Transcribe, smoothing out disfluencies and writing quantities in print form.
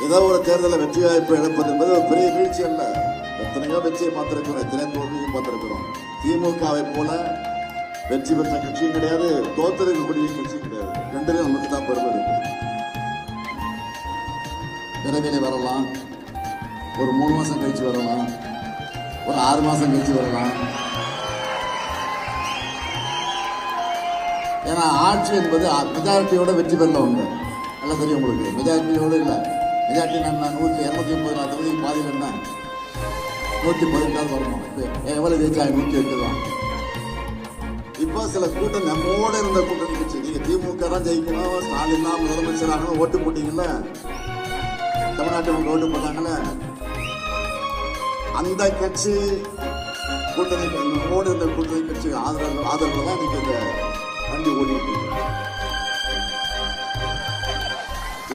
ஏதோ ஒரு தேர்தலில் வெற்றி வாய்ப்பு இழப்பது என்பது ஒரு பெரிய வீழ்ச்சி அல்ல. எத்தனையோ வெற்றியை பார்த்திருக்கிறோம், எத்தனையோ தோல்வியும் பார்த்திருக்கிறோம். திமுகவை போல வெற்றி பெற்ற கட்சியும் கிடையாது, தோத்திருக்கக்கூடிய கட்சியும் கிடையாது. ரெண்டுமே நமக்கு தான் பெருமை இருக்கு. விரைவில் வரலாம், ஒரு 3 மாசம் கழிச்சு வரலாம், ஒரு 6 மாசம் கழிச்சு வரலாம். ஏன்னா ஆட்சி என்பது மெஜாரிட்டியோட வெற்றி பெறல ஒன்று. நல்லா தெரியும் உங்களுக்கு. மெஜாரிட்டியோடு இல்லை, மெஜாரிட்டி நான் 280 தொகுதிக்கு பாதியில் என்ன 118 வரணும். எவ்வளவு ஜெயிச்சா 108 தான். இப்போ சில கூட்டம் நம்மோட இருந்த கூட்டணி கட்சி, நீங்க திமுக தான் ஜெயிக்கணும், ஸ்டாலின் தான் முதலமைச்சராக ஓட்டு போட்டீங்கல்ல, தமிழ்நாட்டு மக்கள் ஓட்டு போட்டாங்கல்ல, அந்த கட்சி கூட்டணி நம்மோடு இருந்த கூட்டணி கட்சி ஆதரவு தான் நீங்க இந்த வண்டி ஓடிட்டு